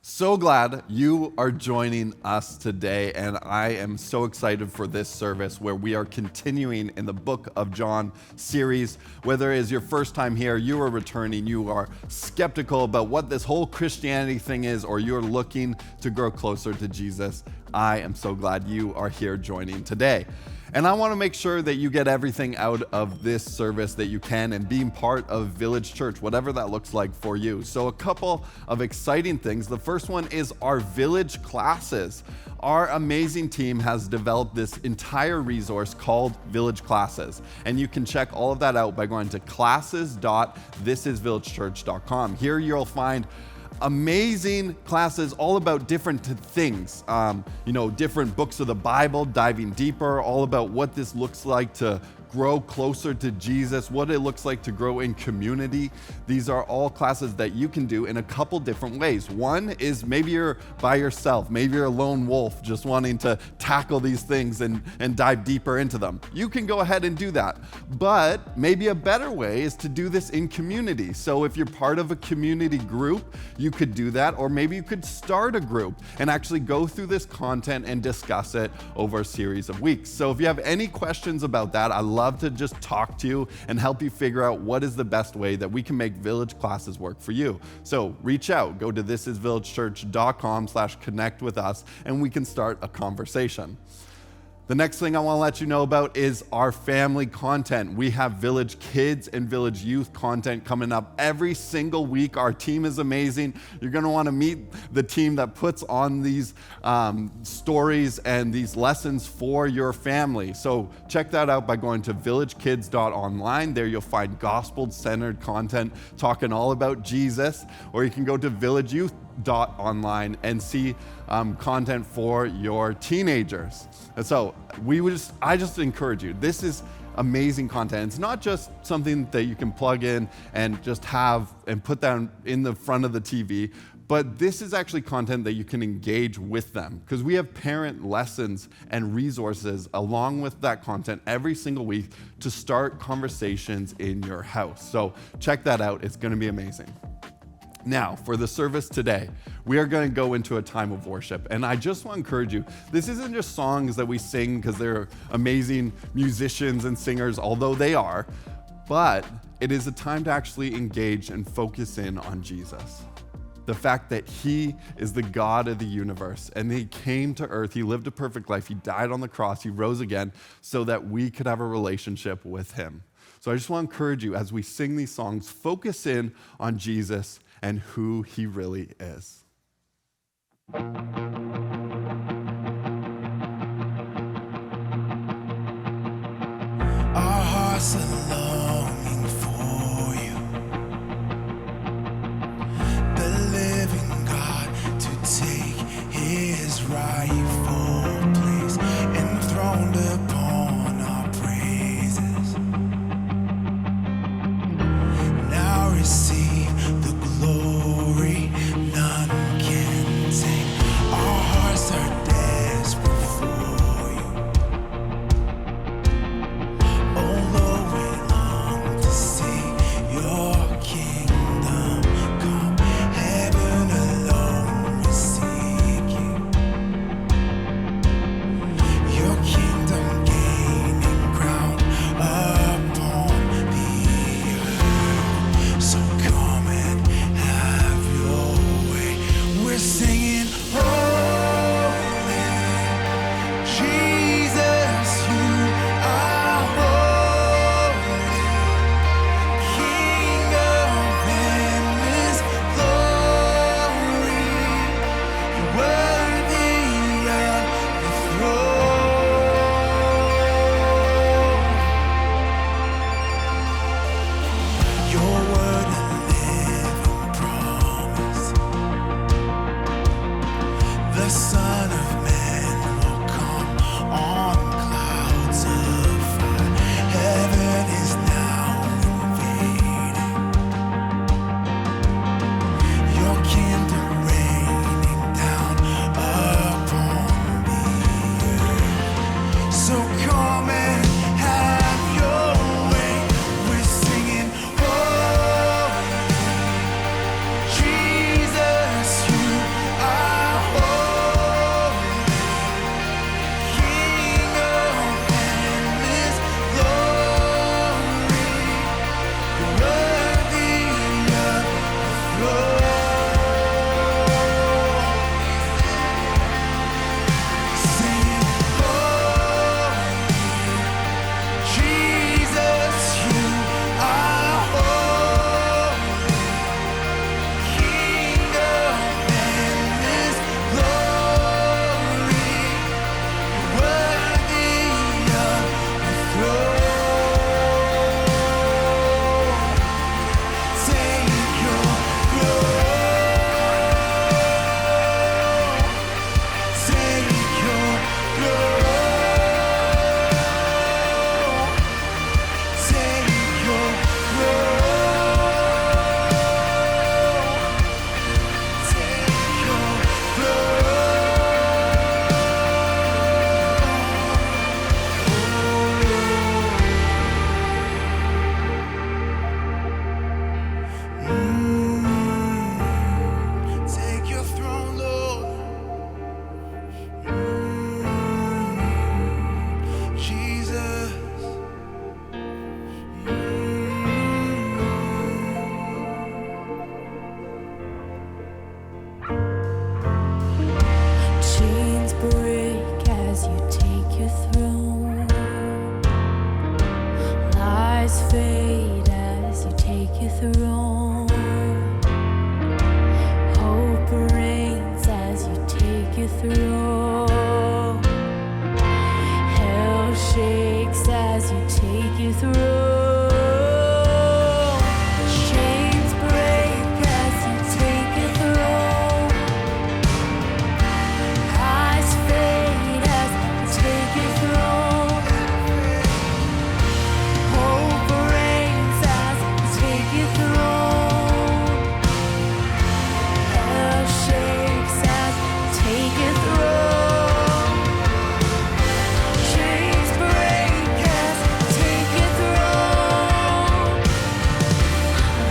So glad you are joining us today, and I am so excited for this service where we are continuing in the Book of John series. Whether it is your first time here, you are returning, you are skeptical about what this whole Christianity thing is, or you're looking to grow closer to Jesus, I am so glad you are here joining today. And I want to make sure that you get everything out of this service that you can and being part of Village Church, whatever that looks like for you. So a couple of exciting things. The first one is our Village classes. Our amazing team has developed this entire resource called Village Classes. And you can check all of that out by going to classes.thisisvillagechurch.com. Here you'll find amazing classes all about different things, different books of the Bible, diving deeper, all about what this looks like to grow closer to Jesus, what it looks like to grow in community. These are all classes that you can do in a couple different ways. One is maybe you're by yourself, maybe you're a lone wolf just wanting to tackle these things and dive deeper into them. You can go ahead and do that. But maybe a better way is to do this in community. So if you're part of a community group, you could do that, or maybe you could start a group and actually go through this content and discuss it over a series of weeks. So if you have any questions about that, I love to just talk to you and help you figure out what is the best way that we can make Village classes work for you. So reach out, go to thisisvillagechurch.com/connect with us, and we can start a conversation. The next thing I want to let you know about is our family content. We have Village Kids and Village Youth content coming up every single week. Our team is amazing. You're going to want to meet the team that puts on these stories and these lessons for your family. So check that out by going to villagekids.online. There you'll find gospel-centered content talking all about Jesus, or you can go to villageyouth.online and see content for your teenagers. And so I just encourage you. This is amazing content. It's not just something that you can plug in and just have and put down in the front of the TV, but this is actually content that you can engage with them, because we have parent lessons and resources along with that content every single week to start conversations in your house. So check that out. It's going to be amazing. Now, for the service today, we are going to go into a time of worship. And I just want to encourage you, this isn't just songs that we sing because they're amazing musicians and singers, although they are, but it is a time to actually engage and focus in on Jesus. The fact that he is the God of the universe, and he came to earth, he lived a perfect life, he died on the cross, he rose again so that we could have a relationship with him. So I just want to encourage you, as we sing these songs, focus in on Jesus and who he really is. Our hearts are longing for you, the living God, to take his rightful place, enthroned upon our praises. Now receive the glory none can take. Our hearts are desperate for you. Oh Lord, we long to see your kingdom come. Heaven alone we seek you. Take your throne, Lord. Jesus. Chains break as you take your throne. Lies fade as you take your throne. Hope reigns as you take your throne. Hell shakes as you take your throne. Chains break as you take your throne. Eyes fade as you take your throne. Hope reigns as you take your throne. Hell shakes as you take your throne. Chains break as you take your throne.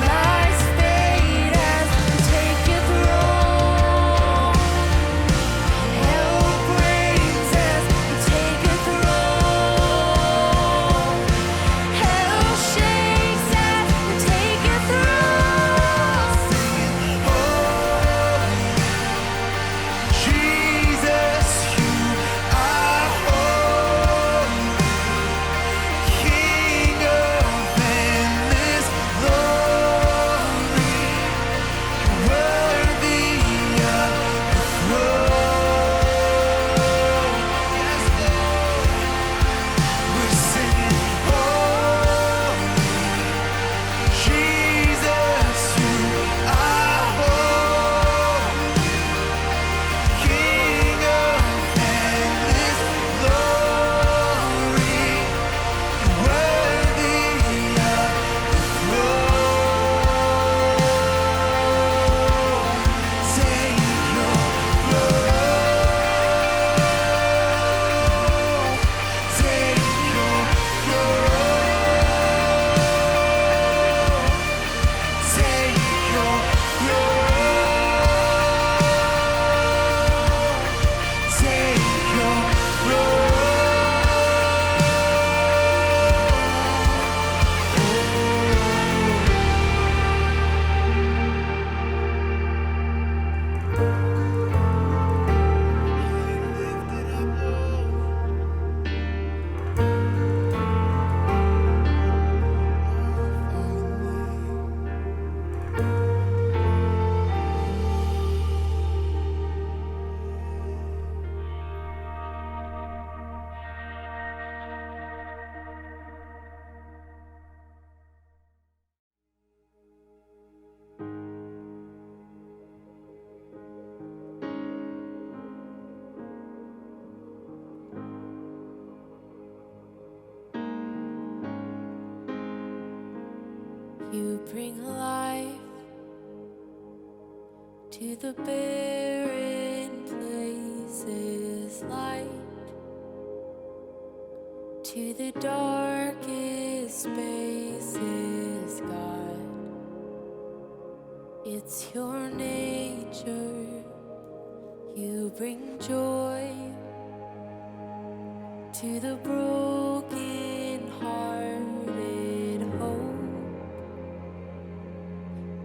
Lies fade as you take your throne. Hell breaks as you take your throne. Hell shakes as you take your throne. Jesus, you are holy, King of endless glory, worthy of the throne. Yes, Lord, we're singing holy, Jesus, you are holy, King of endless glory, worthy of the throne. Take your throne. Take your throne. Take your throne. Take your You bring life to the barren places, light to the darkest spaces, God. It's your nature. You bring joy to the broken hearted, hope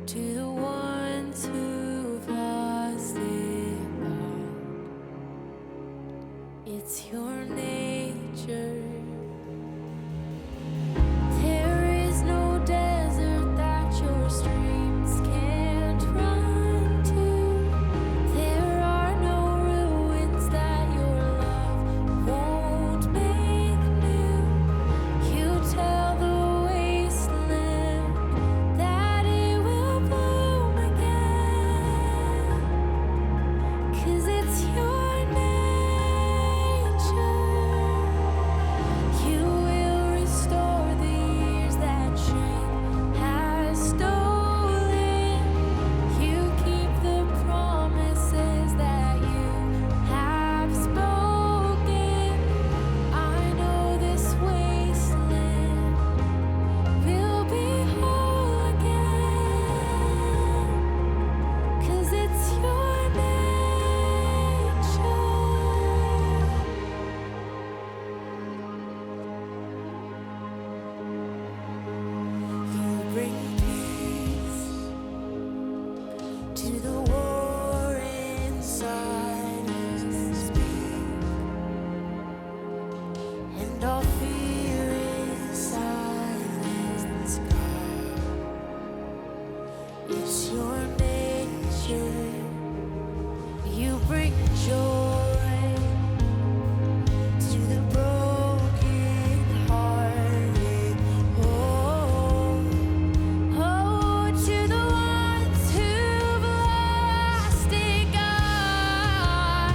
to the one to the war inside us beat, and all fear is silenced, God. It's your nature. You bring joy to the broken hearted. Oh, to the ones who've lost it, God,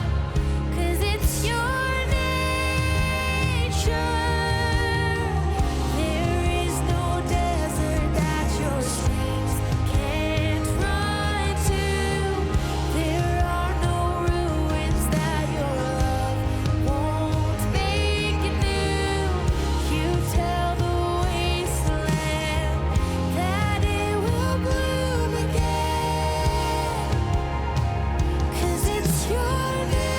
'cause it's your nature. There is no desert that your streams can't run to. There are no ruins that your love won't make new. You tell the wasteland that it will bloom again, 'cause it's your nature.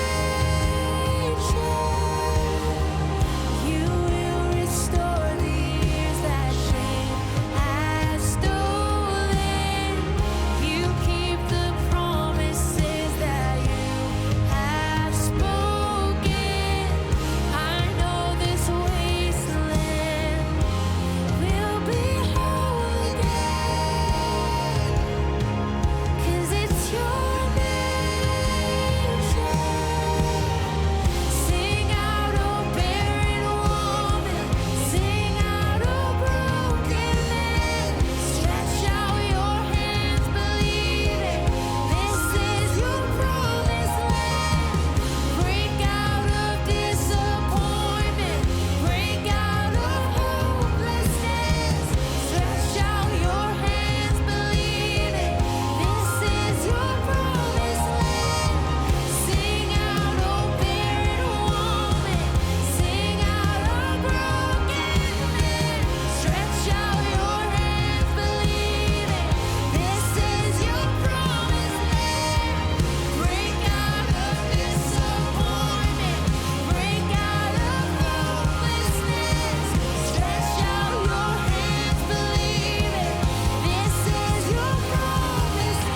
You will restore the years that shame has stolen. You keep the promises that you have spoken. I know this wasteland will be whole again, 'cause it's your nature. Sing out, oh barren woman, sing out, oh broken man. Stretch out your hands, believe it. This is your promised land. Break out of disappointment, break out of hopelessness. Stretch out your hands, believe it. This is your promised land. Sing out, oh barren woman, sing out, oh broken man. Stretch out your hands, believe it. This is your promised land. Break out of disappointment, break out of hopelessness. Stretch out your hands, believe it. This is your promised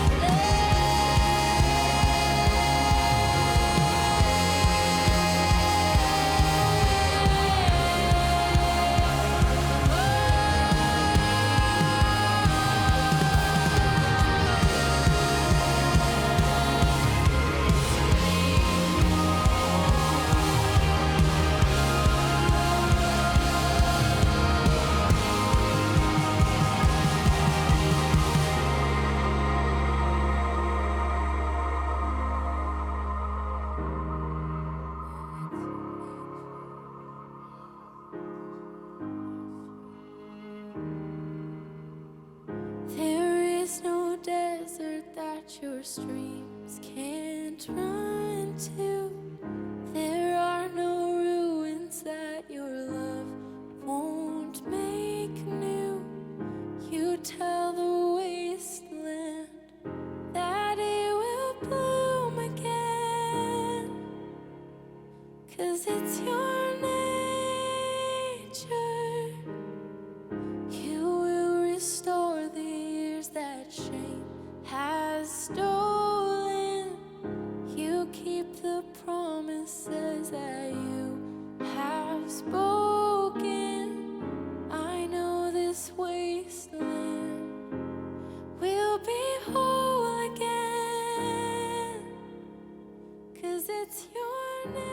There is no desert that your streams can't run to. There are no ruins that your love won't make new. You tell the wasteland that it will bloom again, 'cause it's your nature. You will restore the years that shame has stolen. You keep the promises that you have spoken. I know this wasteland will be whole again, 'cause it's your nature.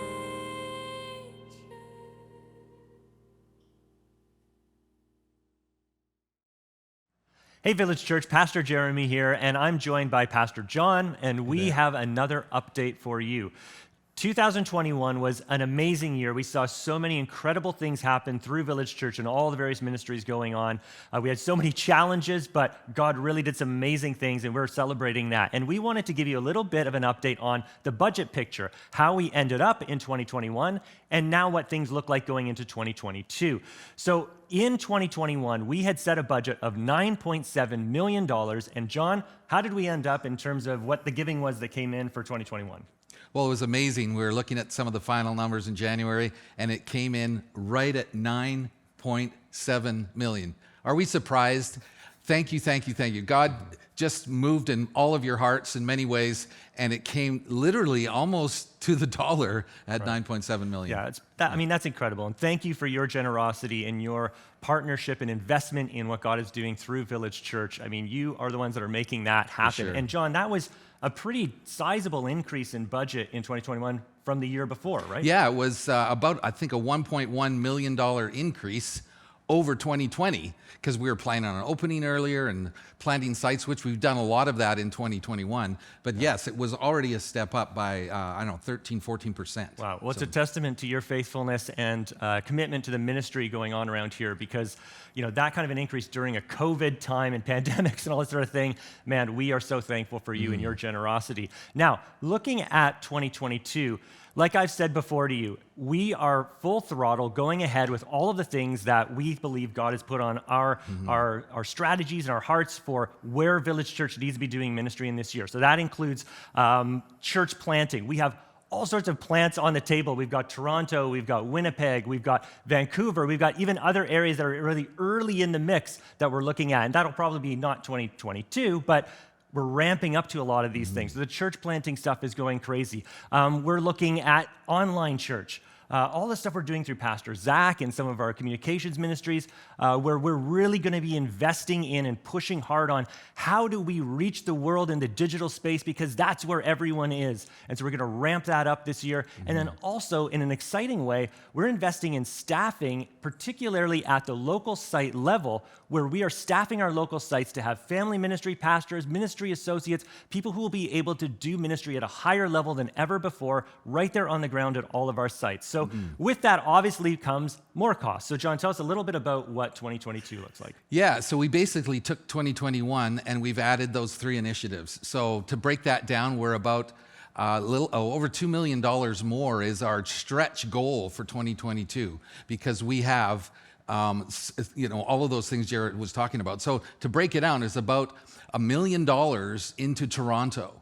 Hey, Village Church, Pastor Jeremy here, and I'm joined by Pastor John, and we have another update for you. 2021 was an amazing year. We saw so many incredible things happen through Village Church and all the various ministries going on. We had so many challenges, but God really did some amazing things, and we're celebrating that. And we wanted to give you a little bit of an update on the budget picture, how we ended up in 2021, and now what things look like going into 2022. So in 2021, we had set a budget of $9.7 million. And John, how did we end up in terms of what the giving was that came in for 2021? Well, it was amazing. We were looking at some of the final numbers in January, and it came in right at $9.7 million. Are we surprised? Thank you, thank you, thank you. God just moved in all of your hearts in many ways, and it came literally almost to the dollar at 9.7 million. Yeah, that's incredible. And thank you for your generosity and your partnership and investment in what God is doing through Village Church. I mean, you are the ones that are making that happen. sure. And John, that was a pretty sizable increase in budget in 2021 from the year before, right? Yeah, it was about, I think, a $1.1 million increase over 2020, because we were planning on an opening earlier and planting sites, which we've done a lot of that in 2021. But yes, it was already a step up by, 13, 14%. Wow. Well, it's a testament to your faithfulness and commitment to the ministry going on around here, because, that kind of an increase during a COVID time and pandemics and all this sort of thing, man, we are so thankful for you and your generosity. Now, looking at 2022, like I've said before to you, we are full throttle going ahead with all of the things that we believe God has put on our strategies and our hearts for where Village Church needs to be doing ministry in this year. So that includes church planting. We have all sorts of plants on the table. We've got Toronto, we've got Winnipeg, we've got Vancouver, we've got even other areas that are really early in the mix that we're looking at. And that'll probably be not 2022, but we're ramping up to a lot of these things. So the church planting stuff is going crazy. We're looking at online church. All the stuff we're doing through Pastor Zach and some of our communications ministries, where we're really going to be investing in and pushing hard on how do we reach the world in the digital space, because that's where everyone is. And so we're going to ramp that up this year. And then also, in an exciting way, we're investing in staffing, particularly at the local site level, where we are staffing our local sites to have family ministry pastors, ministry associates, people who will be able to do ministry at a higher level than ever before, right there on the ground at all of our sites. So with that, obviously, comes more costs. So John, tell us a little bit about what 2022 looks like. Yeah, so we basically took 2021 and we've added those 3 initiatives. So to break that down, we're about over $2 million more is our stretch goal for 2022, because we have all of those things Jared was talking about. So to break it down, it's about $1 million into Toronto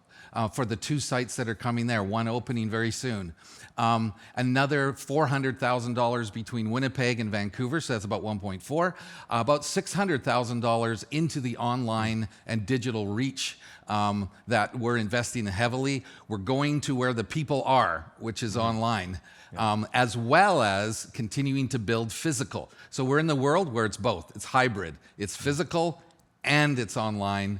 for the 2 sites that are coming there, one opening very soon. Another $400,000 between Winnipeg and Vancouver, so that's about 1.4. About $600,000 into the online and digital reach that we're investing heavily. We're going to where the people are, which is online, as well as continuing to build physical. So we're in the world where it's both. It's hybrid. It's physical and it's online,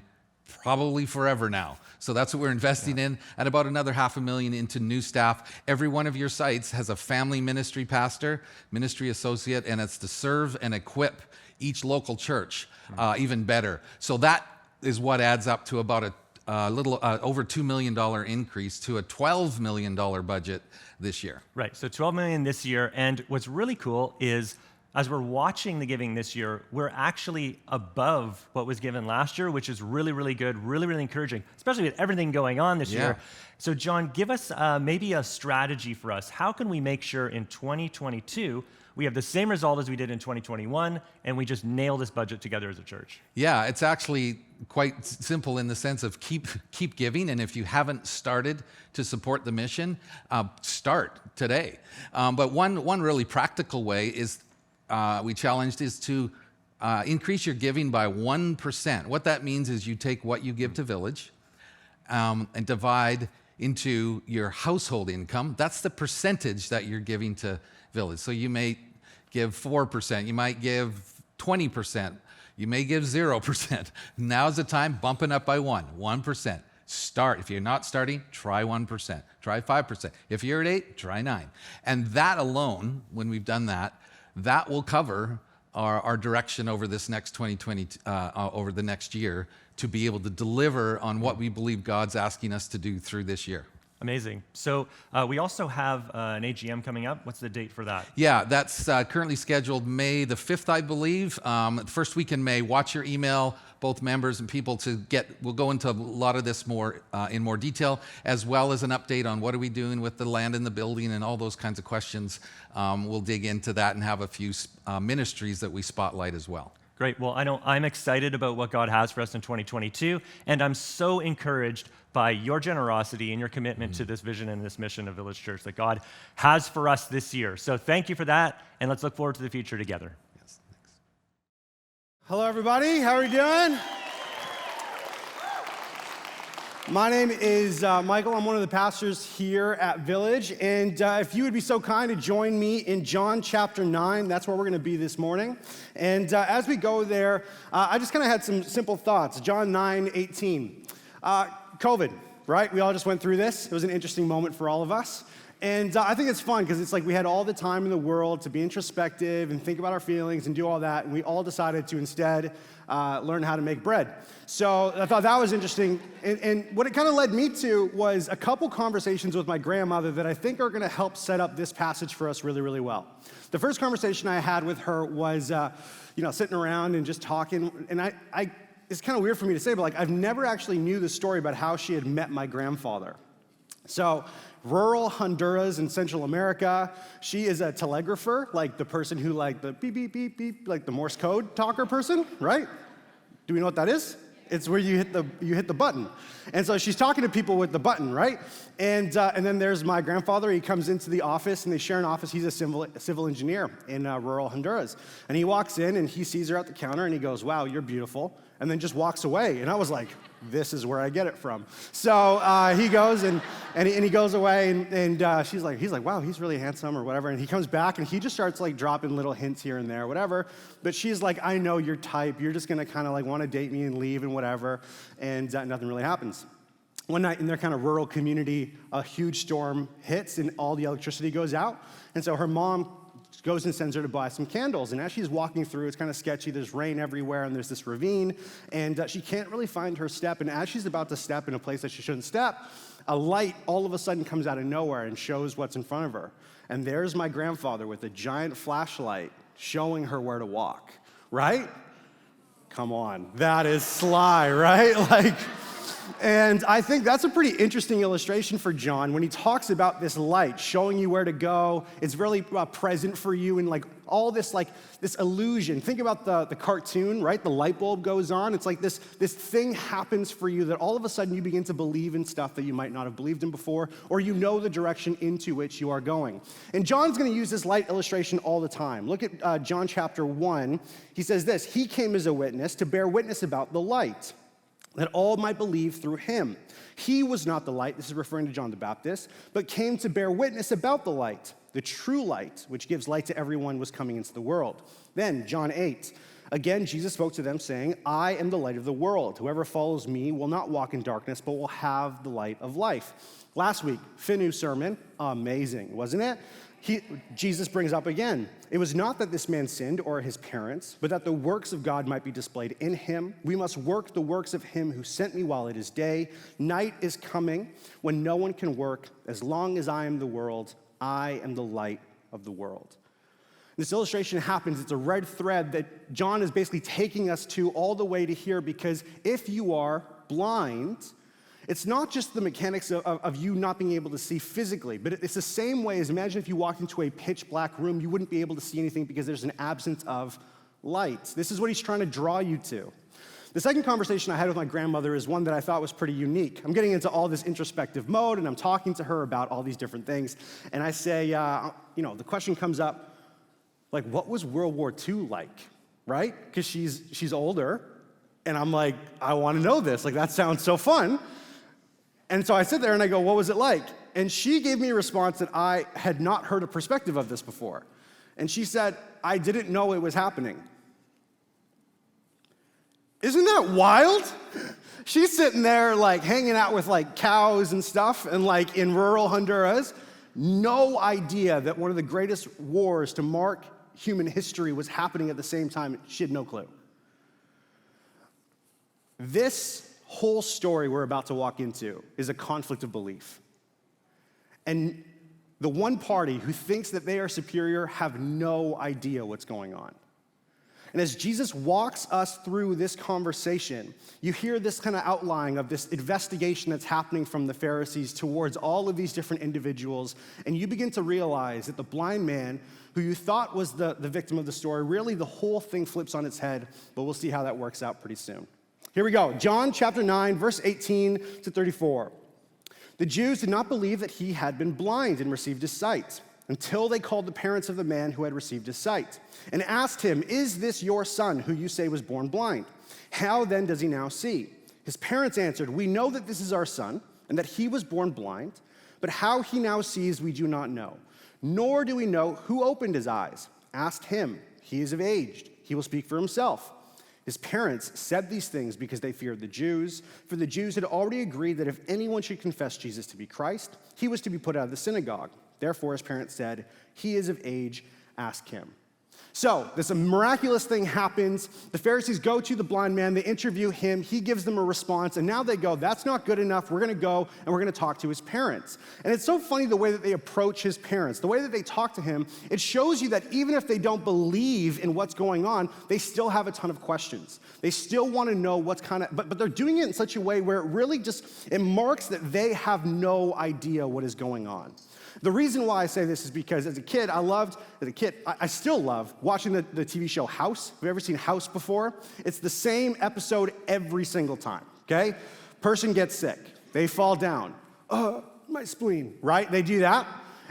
probably forever now. So that's what we're investing in, and about another $500,000 into new staff. Every one of your sites has a family ministry pastor, ministry associate, and it's to serve and equip each local church even better. So that is what adds up to about a little over $2 million increase to a $12 million budget this year. Right, so $12 million this year, and what's really cool is, as we're watching the giving this year, we're actually above what was given last year, which is really, really good, really, really encouraging, especially with everything going on this year. So John, give us maybe a strategy for us. How can we make sure in 2022 we have the same result as we did in 2021, and we just nail this budget together as a church? Yeah, it's actually quite simple in the sense of keep giving, and if you haven't started to support the mission, start today. But one really practical way is we challenged is to increase your giving by 1%. What that means is you take what you give to Village and divide into your household income. That's the percentage that you're giving to Village. So you may give 4%, you might give 20%, you may give 0%. Now's the time, bumping up by 1%. Start. If you're not starting, try 1%, try 5%. If you're at 8, try 9. And that alone, when we've done that, that will cover our direction over this next 2020, over the next year, to be able to deliver on what we believe God's asking us to do through this year. Amazing. So we also have an AGM coming up. What's the date for that? Yeah, that's currently scheduled May the 5th, I believe. First week in May. Watch your email, both members and people, we'll go into a lot of this more in more detail, as well as an update on what are we doing with the land and the building and all those kinds of questions. We'll dig into that and have a few ministries that we spotlight as well. Great. Well, I know I'm excited about what God has for us in 2022, and I'm so encouraged by your generosity and your commitment to this vision and this mission of Village Church that God has for us this year. So thank you for that, and let's look forward to the future together. Yes, thanks. Hello, everybody. How are you doing? My name is Michael. I'm one of the pastors here at Village. And if you would be so kind to join me in John chapter 9, that's where we're going to be this morning. And as we go there, I just kind of had some simple thoughts. John 9:18. COVID, right? We all just went through this. It was an interesting moment for all of us. And I think it's fun because it's like we had all the time in the world to be introspective and think about our feelings and do all that. And we all decided to instead learn how to make bread. So I thought that was interesting. And what it kind of led me to was a couple conversations with my grandmother that I think are going to help set up this passage for us really, really well. The first conversation I had with her was, sitting around and just talking. And I it's kind of weird for me to say, but like I've never actually knew the story about how she had met my grandfather. So rural Honduras in Central America, she is a telegrapher, like the person who like the beep, beep, beep, beep, like the Morse code talker person, right? Do we know what that is? It's where you hit the button. And so she's talking to people with the button, right? And then there's my grandfather. He comes into the office, and they share an office. He's a civil engineer in rural Honduras. And he walks in, and he sees her at the counter, and he goes, "Wow, you're beautiful," and then just walks away. And I was like, this is where I get it from. So he goes, and he goes away, and he's like, "Wow, he's really handsome," or whatever. And he comes back, and he just starts like dropping little hints here and there, whatever. But she's like, "I know your type. You're just gonna kind of like want to date me and leave and whatever," and nothing really happens. One night in their kind of rural community, a huge storm hits and all the electricity goes out. And so her mom goes and sends her to buy some candles. And as she's walking through, it's kind of sketchy. There's rain everywhere and there's this ravine. And she can't really find her step. And as she's about to step in a place that she shouldn't step, a light all of a sudden comes out of nowhere and shows what's in front of her. And there's my grandfather with a giant flashlight showing her where to walk, right? Come on, that is sly, right? And I think that's a pretty interesting illustration for John when he talks about this light showing you where to go. It's really present for you and like all this this illusion. Think about the cartoon, right? The light bulb goes on. It's like this thing happens for you that all of a sudden you begin to believe in stuff that you might not have believed in before, or you know the direction into which you are going. And John's going to use this light illustration all the time. Look at John chapter 1. He says this: "He came as a witness to bear witness about the light, that all might believe through him. He was not the light," this is referring to John the Baptist, "but came to bear witness about the light. The true light, which gives light to everyone, was coming into the world." Then, John 8, "Again, Jesus spoke to them, saying, 'I am the light of the world. Whoever follows me will not walk in darkness, but will have the light of life.'" Last week, Finu sermon, amazing, wasn't it? Jesus brings up again, "It was not that this man sinned or his parents, but that the works of God might be displayed in him. We must work the works of him who sent me while it is day. Night is coming when no one can work. As long as I am the world, I am the light of the world." This illustration happens, it's a red thread that John is basically taking us to all the way to here, because if you are blind, it's not just the mechanics of you not being able to see physically, but it's the same way as imagine if you walked into a pitch black room, you wouldn't be able to see anything because there's an absence of light. This is what he's trying to draw you to. The second conversation I had with my grandmother is one that I thought was pretty unique. I'm getting into all this introspective mode, and I'm talking to her about all these different things. And I say, the question comes up, like, what was World War II like, right? Because she's older, and I'm like, I want to know this. Like, that sounds so fun. And so I sit there and I go, what was it like? And she gave me a response that I had not heard a perspective of this before. And she said, "I didn't know it was happening." Isn't that wild? She's sitting there like hanging out with like cows and stuff and like in rural Honduras. No idea that one of the greatest wars to mark human history was happening at the same time. She had no clue. This whole story we're about to walk into is a conflict of belief. And the one party who thinks that they are superior have no idea what's going on. And as Jesus walks us through this conversation, you hear this kind of outline of this investigation that's happening from the Pharisees towards all of these different individuals, and you begin to realize that the blind man, who you thought was the victim of the story, really the whole thing flips on its head, but we'll see how that works out pretty soon. Here we go. John chapter 9, verse 18 to 34. "The Jews did not believe that he had been blind and received his sight. until they called the parents of the man who had received his sight and asked him, "Is this your son who you say was born blind? How then does he now see?" His parents answered, "We know that this is our son and that he was born blind, but how he now sees we do not know. Nor do we know who opened his eyes. Ask him. He is of age. He will speak for himself." His parents said these things because they feared the Jews, for the Jews had already agreed that if anyone should confess Jesus to be Christ, he was to be put out of the synagogue. Therefore, his parents said, "He is of age, ask him." So, this miraculous thing happens. The Pharisees go to the blind man, they interview him, he gives them a response, and now they go, "That's not good enough, we're gonna go and we're gonna talk to his parents." And it's so funny the way that they approach his parents, the way that they talk to him. It shows you that even if they don't believe in what's going on, they still have a ton of questions. They still wanna know what's but they're doing it in such a way where it really it marks that they have no idea what is going on. The reason why I say this is because as a kid, I still love watching the TV show House. Have you ever seen House before? It's the same episode every single time, okay? Person gets sick, they fall down. My spleen, right? They do that,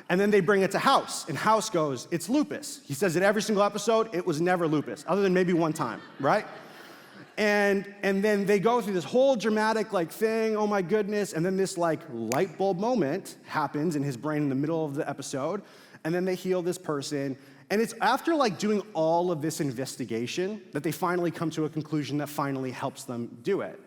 and then they bring it to House, and House goes, "It's lupus." He says it every single episode, it was never lupus, other than maybe one time, right? And then they go through this whole dramatic thing, oh my goodness, and then this light bulb moment happens in his brain in the middle of the episode, and then they heal this person. And it's after doing all of this investigation that they finally come to a conclusion that finally helps them do it.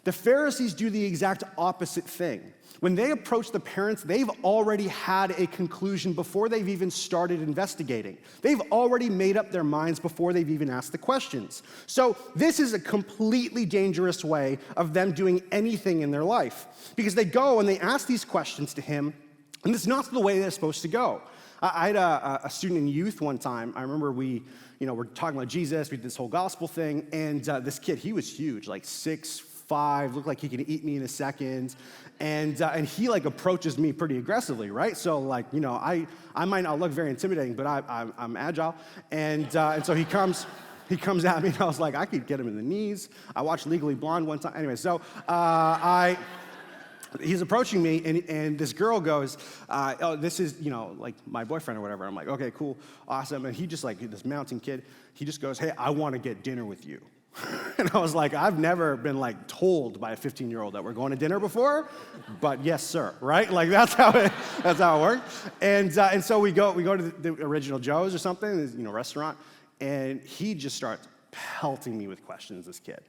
The Pharisees do the exact opposite thing. When they approach the parents, they've already had a conclusion before they've even started investigating. They've already made up their minds before they've even asked the questions. So this is a completely dangerous way of them doing anything in their life, because they go and they ask these questions to him, and it's not the way they're supposed to go. I had a student in youth one time. I remember we're talking about Jesus, we did this whole gospel thing, and this kid, he was huge, 6'5", looked like he could eat me in a second. And he approaches me pretty aggressively, right? So I might not look very intimidating, but I'm agile. And so he comes at me, and I was like, I could get him in the knees. I watched Legally Blonde one time. Anyway, so he's approaching me, and this girl goes, "Oh, this is my boyfriend or whatever." I'm like, "Okay, cool, awesome." And he just this mountain kid, he just goes, "Hey, I want to get dinner with you." And I was like, I've never been told by a 15-year-old that we're going to dinner before, but yes, sir, right? That's how it works. And so we go to the Original Joe's or something, restaurant, and he just starts pelting me with questions. This kid,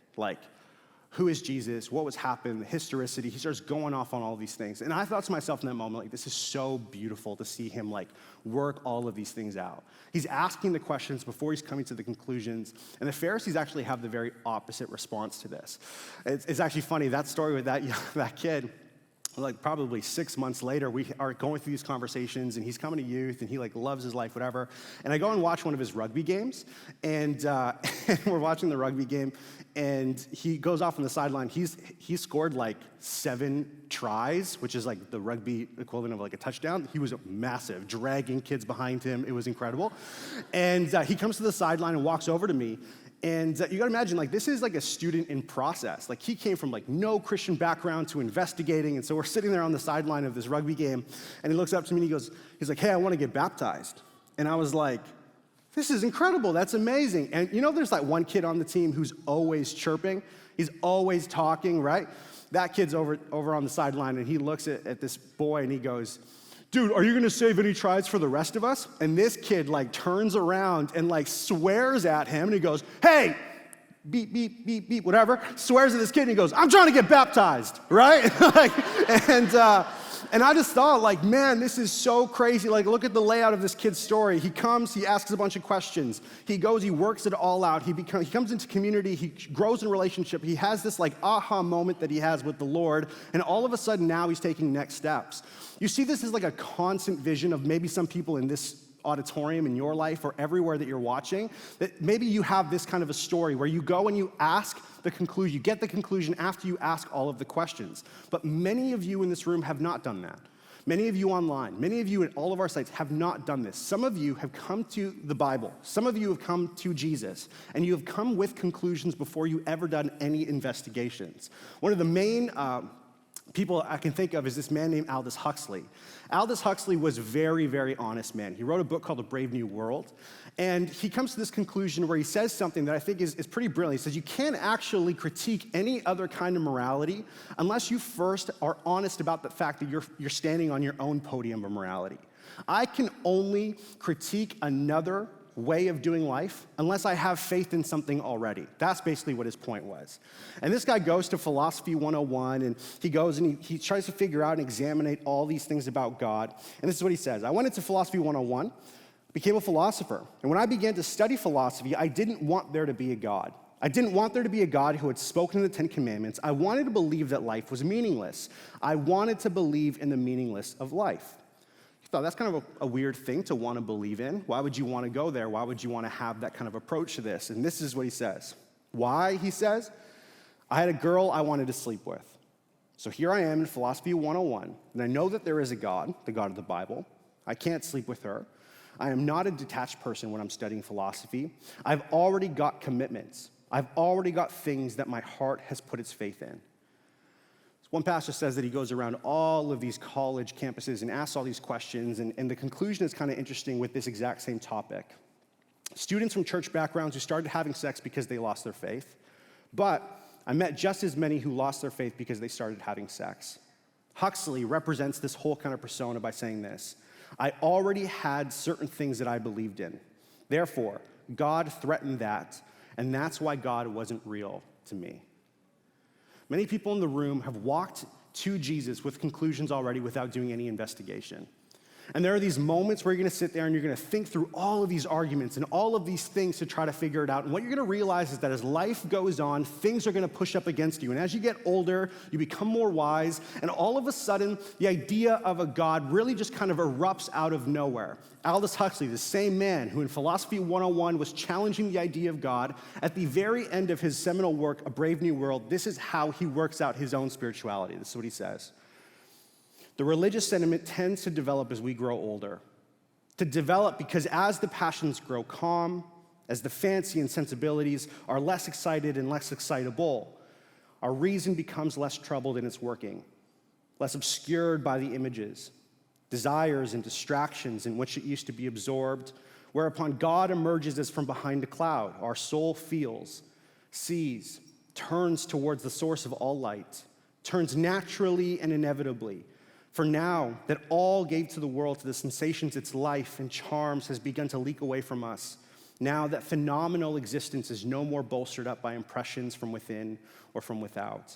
who is Jesus? What was happening? The historicity. He starts going off on all these things. And I thought to myself in that moment, this is so beautiful to see him work all of these things out. He's asking the questions before he's coming to the conclusions. And the Pharisees actually have the very opposite response to this. It's actually funny, that story with that kid, probably 6 months later, we are going through these conversations, and he's coming to youth, and he loves his life, whatever. And I go and watch one of his rugby games, and we're watching the rugby game, and he goes off on the sideline. He scored 7 tries, which is the rugby equivalent of a touchdown. He was massive, dragging kids behind him. It was incredible. And he comes to the sideline and walks over to me. And you gotta imagine, this is a student in process. He came from no Christian background to investigating, and so we're sitting there on the sideline of this rugby game, and he looks up to me and he's like, "Hey, I want to get baptized." And I was like, "This is incredible, that's amazing." And there's one kid on the team who's always chirping, he's always talking, right? That kid's over on the sideline, and he looks at this boy and he goes, "Dude, are you gonna save any tries for the rest of us?" And this kid turns around and swears at him, and he goes, "Hey, beep, beep, beep, beep," whatever, swears at this kid, and he goes, "I'm trying to get baptized," right? And I just thought, man, this is so crazy. Look at the layout of this kid's story. He comes, he asks a bunch of questions. He goes, he works it all out. He comes into community, he grows in relationship. He has this aha moment that he has with the Lord, and all of a sudden now he's taking next steps. You see this as a constant vision of maybe some people in this auditorium in your life or everywhere that you're watching, that maybe you have this kind of a story where you go and you ask the conclusion, you get the conclusion after you ask all of the questions. But many of you in this room have not done that. Many of you online, many of you at all of our sites have not done this. Some of you have come to the Bible. Some of you have come to Jesus, and you have come with conclusions before you ever done any investigations. One of the main people I can think of is this man named Aldous Huxley. Aldous Huxley was a very, very honest man. He wrote a book called A Brave New World, and he comes to this conclusion where he says something that I think is pretty brilliant. He says, you can't actually critique any other kind of morality unless you first are honest about the fact that you're standing on your own podium of morality. I can only critique another way of doing life unless I have faith in something already. That's basically what his point was. And this guy goes to Philosophy 101, and he goes and he tries to figure out and examine all these things about God. And this is what he says. I went into Philosophy 101, became a philosopher. And when I began to study philosophy, I didn't want there to be a God. I didn't want there to be a God who had spoken the Ten Commandments. I wanted to believe that life was meaningless. I wanted to believe in the meaningless of life. I thought that's kind of a weird thing to want to believe in. Why would you want to go there? Why would you want to have that kind of approach to this? And this is what he says. Why, he says, I had a girl I wanted to sleep with. So here I am in Philosophy 101, and I know that there is a God, the God of the Bible. I can't sleep with her. I am not a detached person when I'm studying philosophy. I've already got commitments. I've already got things that my heart has put its faith in. One pastor says that he goes around all of these college campuses and asks all these questions, and the conclusion is kind of interesting with this exact same topic. Students from church backgrounds who started having sex because they lost their faith, but I met just as many who lost their faith because they started having sex. Huxley represents this whole kind of persona by saying this. I already had certain things that I believed in. Therefore, God threatened that, and that's why God wasn't real to me. Many people in the room have walked to Jesus with conclusions already without doing any investigation. And there are these moments where you're going to sit there and you're going to think through all of these arguments and all of these things to try to figure it out. And what you're going to realize is that as life goes on, things are going to push up against you. And as you get older, you become more wise. And all of a sudden, the idea of a God really just kind of erupts out of nowhere. Aldous Huxley, the same man who in Philosophy 101 was challenging the idea of God, at the very end of his seminal work, A Brave New World, this is how he works out his own spirituality. This is what he says. The religious sentiment tends to develop as we grow older. To develop because as the passions grow calm, as the fancy and sensibilities are less excited and less excitable, our reason becomes less troubled in its working, less obscured by the images, desires and distractions in which it used to be absorbed, whereupon God emerges as from behind a cloud. Our soul feels, sees, turns towards the source of all light, turns naturally and inevitably. For now that all gave to the world, to the sensations its life and charms has begun to leak away from us, now that phenomenal existence is no more bolstered up by impressions from within or from without,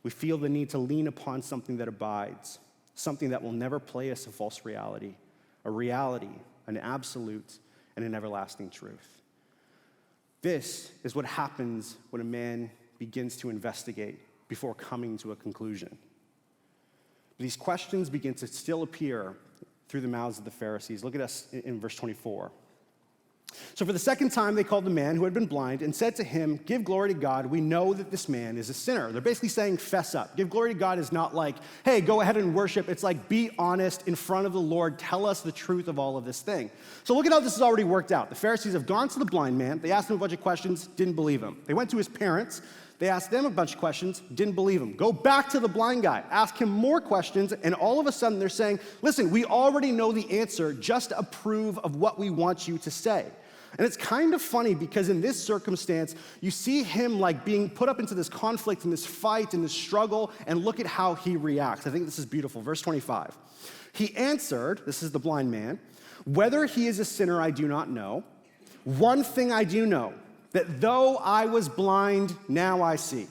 we feel the need to lean upon something that abides, something that will never play us a false reality, an absolute, and an everlasting truth. This is what happens when a man begins to investigate before coming to a conclusion. These questions begin to still appear through the mouths of the Pharisees. Look at us in verse 24. So for the second time, they called the man who had been blind and said to him, give glory to God. We know that this man is a sinner. They're basically saying, fess up. Give glory to God is not like, hey, go ahead and worship. It's like, be honest in front of the Lord. Tell us the truth of all of this thing. So look at how this has already worked out. The Pharisees have gone to the blind man. They asked him a bunch of questions, didn't believe him. They went to his parents. They asked them a bunch of questions, didn't believe him. Go back to the blind guy, ask him more questions, and all of a sudden they're saying, listen, we already know the answer, just approve of what we want you to say. And it's kind of funny because in this circumstance, you see him like being put up into this conflict and this fight and this struggle, and look at how he reacts. I think this is beautiful. Verse 25. He answered, this is the blind man, whether he is a sinner I do not know. One thing I do know, that though I was blind, now I see.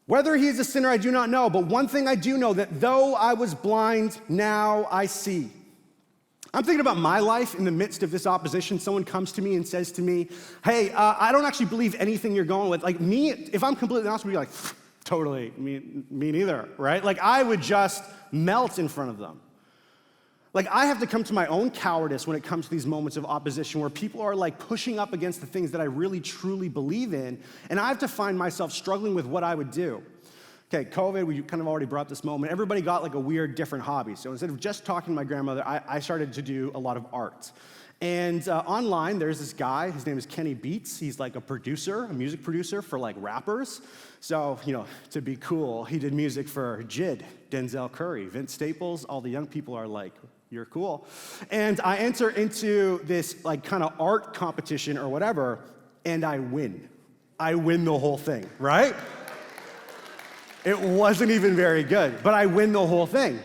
Whether he is a sinner, I do not know, but one thing I do know, that though I was blind, now I see. I'm thinking about my life in the midst of this opposition. Someone comes to me and says to me, hey, I don't actually believe anything you're going with. Like me, if I'm completely honest with you, like, totally, me neither, right? Like I would just melt in front of them. Like, I have to come to my own cowardice when it comes to these moments of opposition where people are like pushing up against the things that I really truly believe in, and I have to find myself struggling with what I would do. Okay, COVID, we kind of already brought up this moment. Everybody got like a weird, different hobby. So instead of just talking to my grandmother, I started to do a lot of art. And online, there's this guy, his name is Kenny Beats. He's like a producer, a music producer for like rappers. So, to be cool, he did music for JID, Denzel Curry, Vince Staples. All the young people are like, you're cool. And I enter into this like kind of art competition or whatever, and I win. I win the whole thing, right? It wasn't even very good, but I win the whole thing.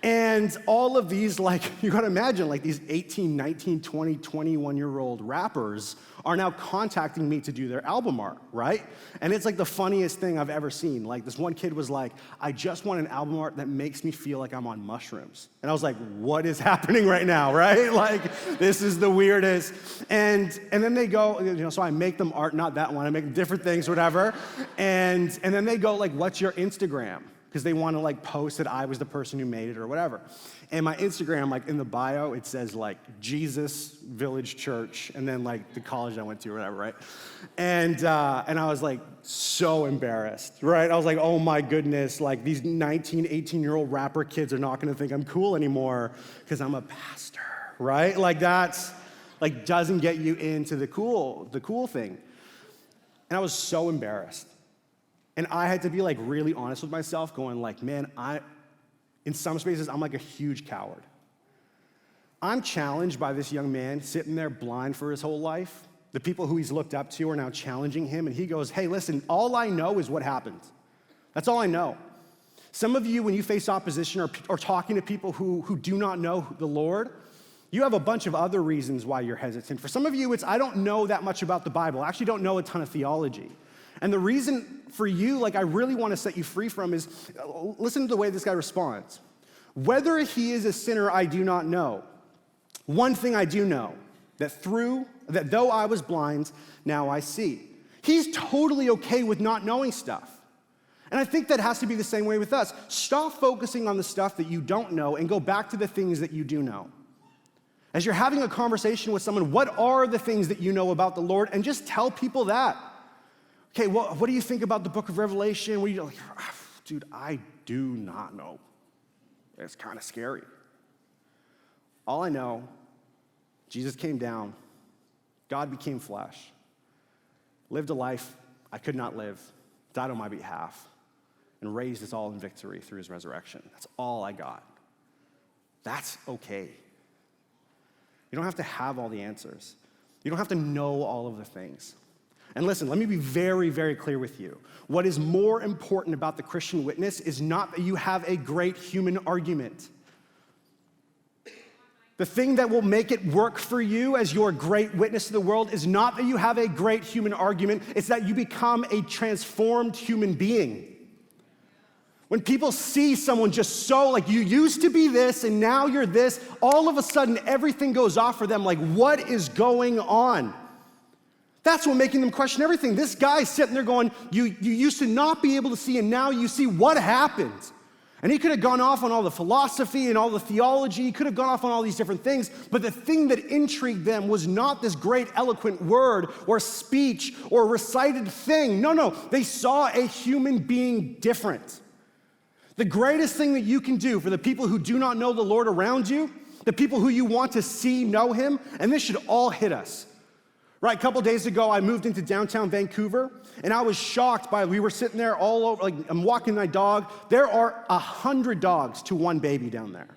And all of these, like, you gotta imagine, like these 18, 19, 20, 21-year-old rappers are now contacting me to do their album art, right? And it's like the funniest thing I've ever seen. Like this one kid was like, I just want an album art that makes me feel like I'm on mushrooms. And I was like, what is happening right now, right? Like, this is the weirdest. And then they go, so I make them art, not that one, I make them different things, whatever. And then they go like, what's your Instagram? Because they want to like post that I was the person who made it or whatever. And my Instagram, like in the bio, it says like Jesus Village Church, and then like the college I went to or whatever, right? And I was like so embarrassed, right? I was like, oh my goodness, like these 19, 18-year-old rapper kids are not gonna think I'm cool anymore because I'm a pastor, right? Like that's, like doesn't get you into the cool thing. And I was so embarrassed. And I had to be like really honest with myself, going like, man, in some spaces, I'm like a huge coward. I'm challenged by this young man sitting there blind for his whole life. The people who he's looked up to are now challenging him, and he goes, hey, listen, all I know is what happened. That's all I know. Some of you, when you face opposition or talking to people who do not know the Lord, you have a bunch of other reasons why you're hesitant. For some of you, it's I don't know that much about the Bible. I actually don't know a ton of theology. And the reason for you, like I really want to set you free from is, listen to the way this guy responds. Whether he is a sinner, I do not know. One thing I do know, that though I was blind, now I see. He's totally okay with not knowing stuff. And I think that has to be the same way with us. Stop focusing on the stuff that you don't know and go back to the things that you do know. As you're having a conversation with someone, what are the things that you know about the Lord? And just tell people that. Okay, well, what do you think about the book of Revelation? What are you like, dude, I do not know. It's kind of scary. All I know, Jesus came down, God became flesh, lived a life I could not live, died on my behalf, and raised us all in victory through his resurrection. That's all I got. That's okay. You don't have to have all the answers. You don't have to know all of the things. And listen, let me be very, very clear with you. What is more important about the Christian witness is not that you have a great human argument. The thing that will make it work for you as your great witness to the world is not that you have a great human argument, it's that you become a transformed human being. When people see someone just so, like you used to be this and now you're this, all of a sudden everything goes off for them, like what is going on? That's what making them question everything. This guy's sitting there going, you used to not be able to see, and now you see what happened. And he could have gone off on all the philosophy and all the theology. He could have gone off on all these different things. But the thing that intrigued them was not this great eloquent word or speech or recited thing. No, they saw a human being different. The greatest thing that you can do for the people who do not know the Lord around you, the people who you want to see know him, and this should all hit us. Right, a couple days ago, I moved into downtown Vancouver, and I was shocked we were sitting there all over, like I'm walking my dog. There are 100 dogs to one baby down there.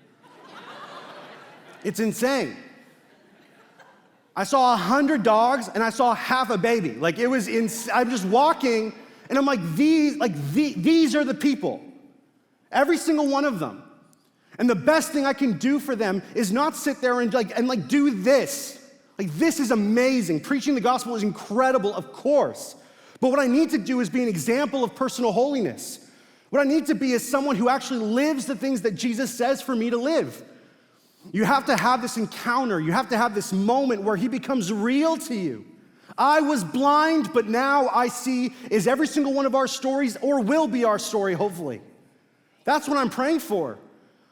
It's insane. I saw 100 dogs, and I saw half a baby. Like it was I'm just walking, and I'm like, these are the people. Every single one of them. And the best thing I can do for them is not sit there and do this. Like, this is amazing. Preaching the gospel is incredible, of course. But what I need to do is be an example of personal holiness. What I need to be is someone who actually lives the things that Jesus says for me to live. You have to have this encounter. You have to have this moment where he becomes real to you. I was blind, but now I see is every single one of our stories, or will be our story, hopefully. That's what I'm praying for.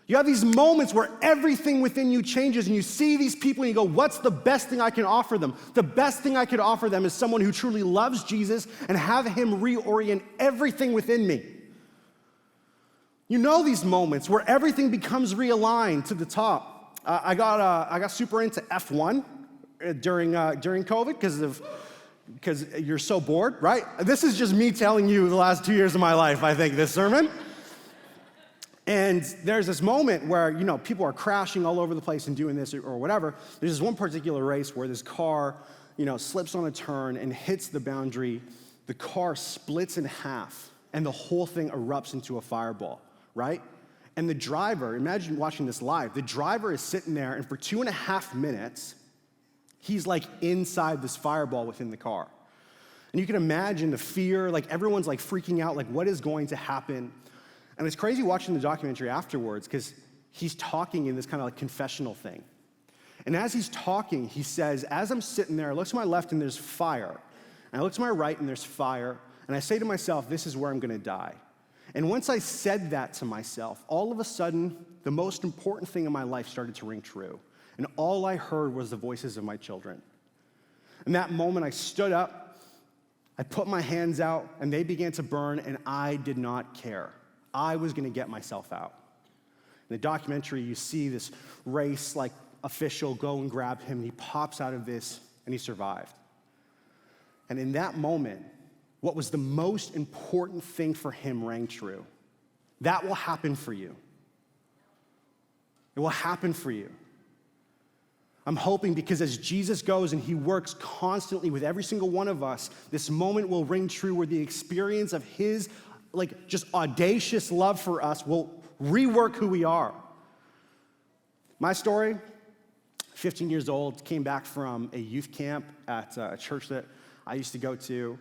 You have these moments where everything within you changes and you see these people and you go, what's the best thing I can offer them? The best thing I could offer them is someone who truly loves Jesus and have him reorient everything within me. You know these moments where everything becomes realigned to the top. I got super into F1 during COVID because you're so bored, right? This is just me telling you the last 2 years of my life, I think, this sermon. And there's this moment where, people are crashing all over the place and doing this or whatever. There's this one particular race where this car, slips on a turn and hits the boundary. The car splits in half, and the whole thing erupts into a fireball, right? And the driver, imagine watching this live, the driver is sitting there, and for 2.5 minutes, he's like inside this fireball within the car. And you can imagine the fear, like everyone's like freaking out, like what is going to happen? And it's crazy watching the documentary afterwards because he's talking in this kind of like confessional thing. And as he's talking, he says, as I'm sitting there, I look to my left and there's fire. And I look to my right and there's fire. And I say to myself, this is where I'm going to die. And once I said that to myself, all of a sudden, the most important thing in my life started to ring true. And all I heard was the voices of my children. In that moment, I stood up, I put my hands out, and they began to burn, and I did not care. I was going to get myself out. In the documentary, you see this race like official go and grab him, and he pops out of this, and he survived. And in that moment, what was the most important thing for him rang true. That will happen for you. It will happen for you. I'm hoping because as Jesus goes and he works constantly with every single one of us, this moment will ring true where the experience of his just audacious love for us will rework who we are. My story, 15 years old, came back from a youth camp at a church that I used to go to.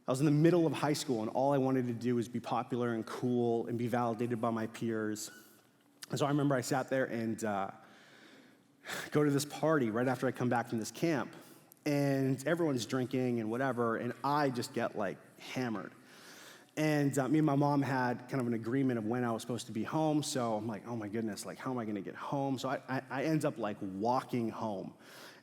I was in the middle of high school, and all I wanted to do was be popular and cool and be validated by my peers. And so I remember I sat there and go to this party right after I come back from this camp, and everyone's drinking and whatever, and I just get hammered. And me and my mom had kind of an agreement of when I was supposed to be home, so I'm like, oh my goodness, how am I gonna get home? So I end up walking home.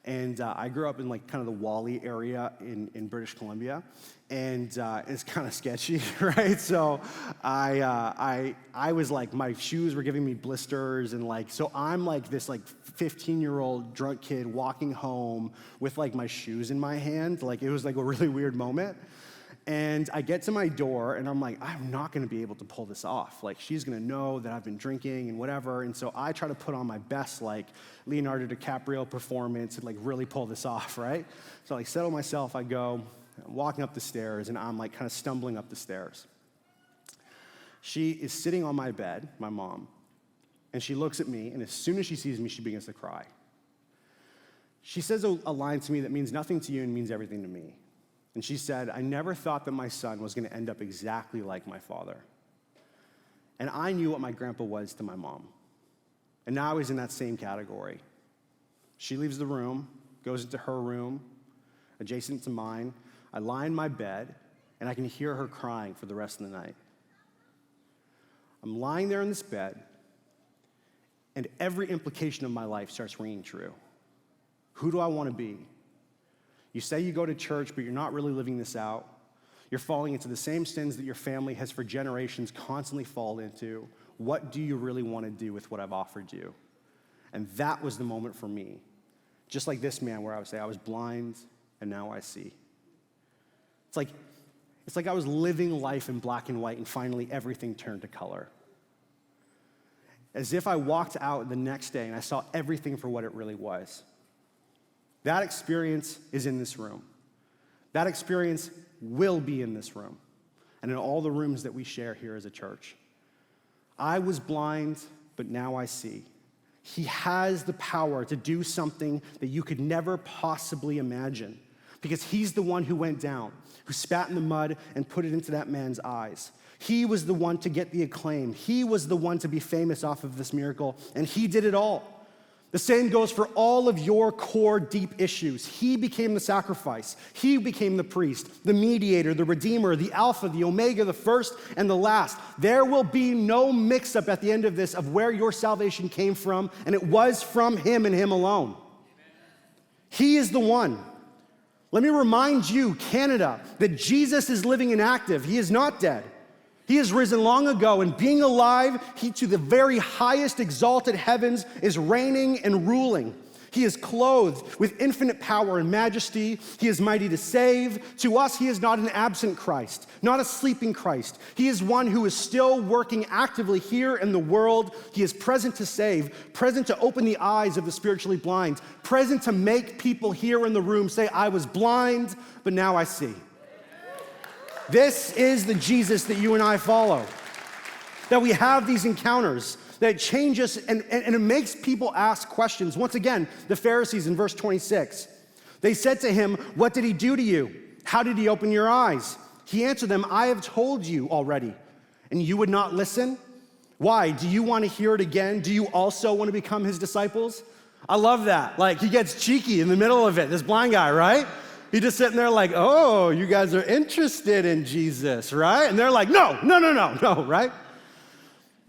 And I grew up in kind of the Wally area in British Columbia, and it's kind of sketchy, right? So I was my shoes were giving me blisters, and so I'm this 15-year-old drunk kid walking home with my shoes in my hand. It was a really weird moment. And I get to my door, and I'm I'm not gonna be able to pull this off. She's gonna know that I've been drinking and whatever. And so I try to put on my best, Leonardo DiCaprio performance and really pull this off, right? So I settle myself, I go, I'm walking up the stairs, and I'm kind of stumbling up the stairs. She is sitting on my bed, my mom, and she looks at me, and as soon as she sees me, she begins to cry. She says a line to me that means nothing to you and means everything to me. And she said, I never thought that my son was going to end up exactly like my father. And I knew what my grandpa was to my mom. And now I was in that same category. She leaves the room, goes into her room, adjacent to mine. I lie in my bed, and I can hear her crying for the rest of the night. I'm lying there in this bed, and every implication of my life starts ringing true. Who do I want to be? You say you go to church, but you're not really living this out. You're falling into the same sins that your family has for generations constantly fallen into. What do you really want to do with what I've offered you? And that was the moment for me. Just like this man where I would say, I was blind, and now I see. It's like I was living life in black and white, and finally everything turned to color. As if I walked out the next day and I saw everything for what it really was. That experience is in this room. That experience will be in this room and in all the rooms that we share here as a church. I was blind, but now I see. He has the power to do something that you could never possibly imagine because he's the one who went down, who spat in the mud and put it into that man's eyes. He was the one to get the acclaim. He was the one to be famous off of this miracle, and he did it all. The same goes for all of your core deep issues. He became the sacrifice. He became the priest, the mediator, the redeemer, the alpha, the omega, the first and the last. There will be no mix-up at the end of this of where your salvation came from, and it was from him and him alone. He is the one. Let me remind you, Canada, that Jesus is living and active. He is not dead. He has risen long ago, and being alive, he to the very highest exalted heavens is reigning and ruling. He is clothed with infinite power and majesty. He is mighty to save. To us, he is not an absent Christ, not a sleeping Christ. He is one who is still working actively here in the world. He is present to save, present to open the eyes of the spiritually blind, present to make people here in the room say, I was blind, but now I see. This is the Jesus that you and I follow. That we have these encounters that change us and it makes people ask questions. Once again, the Pharisees in verse 26, they said to him, what did he do to you? How did he open your eyes? He answered them, I have told you already, and you would not listen? Why? Do you want to hear it again? Do you also want to become his disciples? I love that. Like, he gets cheeky in the middle of it, this blind guy, right? He's just sitting there like, oh, you guys are interested in Jesus, right? And they're like, no, right?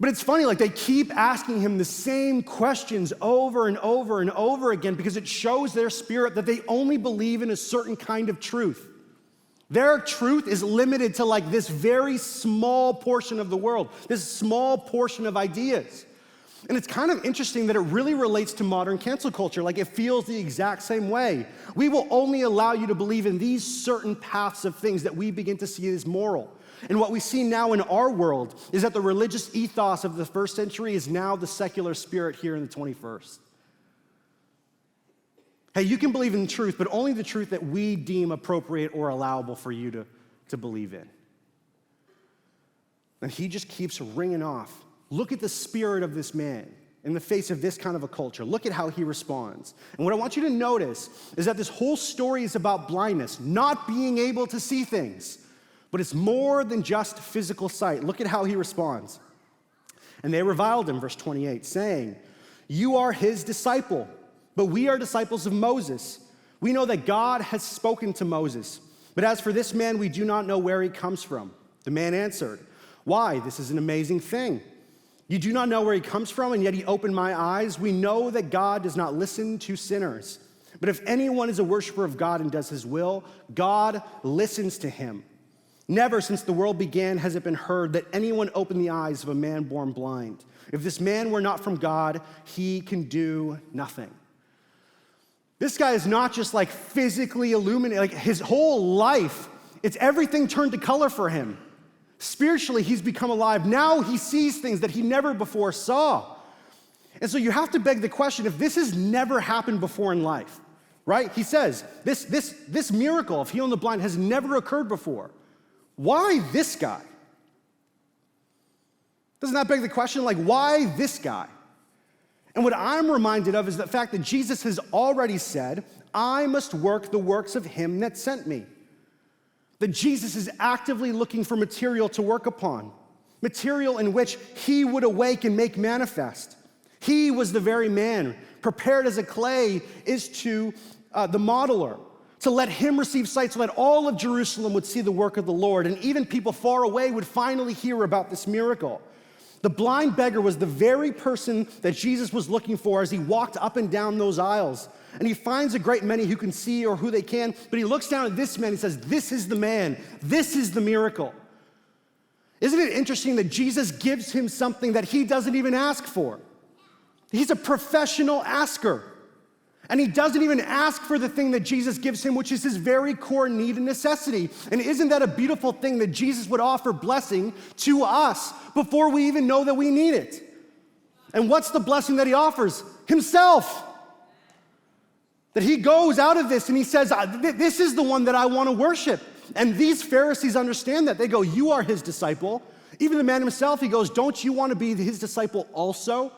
But it's funny, like they keep asking him the same questions over and over and over again because it shows their spirit that they only believe in a certain kind of truth. Their truth is limited to like this very small portion of the world, this small portion of ideas. And it's kind of interesting that it really relates to modern cancel culture. Like it feels the exact same way. We will only allow you to believe in these certain paths of things that we begin to see as moral. And what we see now in our world is that the religious ethos of the first century is now the secular spirit here in the 21st. Hey, you can believe in truth, but only the truth that we deem appropriate or allowable for you to believe in. And he just keeps ringing off. Look at the spirit of this man in the face of this kind of a culture. Look at how he responds. And what I want you to notice is that this whole story is about blindness, not being able to see things. But it's more than just physical sight. Look at how he responds. And they reviled him, verse 28, saying, you are his disciple, but we are disciples of Moses. We know that God has spoken to Moses. But as for this man, we do not know where he comes from. The man answered, why? This is an amazing thing. You do not know where he comes from, and yet he opened my eyes. We know that God does not listen to sinners. But if anyone is a worshiper of God and does his will, God listens to him. Never since the world began has it been heard that anyone opened the eyes of a man born blind. If this man were not from God, he can do nothing. This guy is not just like physically illuminated, like his whole life, it's everything turned to color for him. Spiritually, he's become alive. Now he sees things that he never before saw. And so you have to beg the question, if this has never happened before in life, right? He says, this miracle of healing the blind has never occurred before. Why this guy? Doesn't that beg the question, like, why this guy? And what I'm reminded of is the fact that Jesus has already said, I must work the works of him that sent me. That Jesus is actively looking for material to work upon, material in which he would awake and make manifest. He was the very man, prepared as a clay is to the modeler, to let him receive sight so that all of Jerusalem would see the work of the Lord, and even people far away would finally hear about this miracle. The blind beggar was the very person that Jesus was looking for as he walked up and down those aisles. And he finds a great many who can see or who they can, but he looks down at this man and says, this is the man, this is the miracle. Isn't it interesting that Jesus gives him something that he doesn't even ask for? He's a professional asker. And he doesn't even ask for the thing that Jesus gives him, which is his very core need and necessity. And isn't that a beautiful thing that Jesus would offer blessing to us before we even know that we need it? And what's the blessing that he offers? Himself. That he goes out of this and he says, this is the one that I want to worship. And these Pharisees understand that. They go, you are his disciple. Even the man himself, he goes, don't you want to be his disciple also?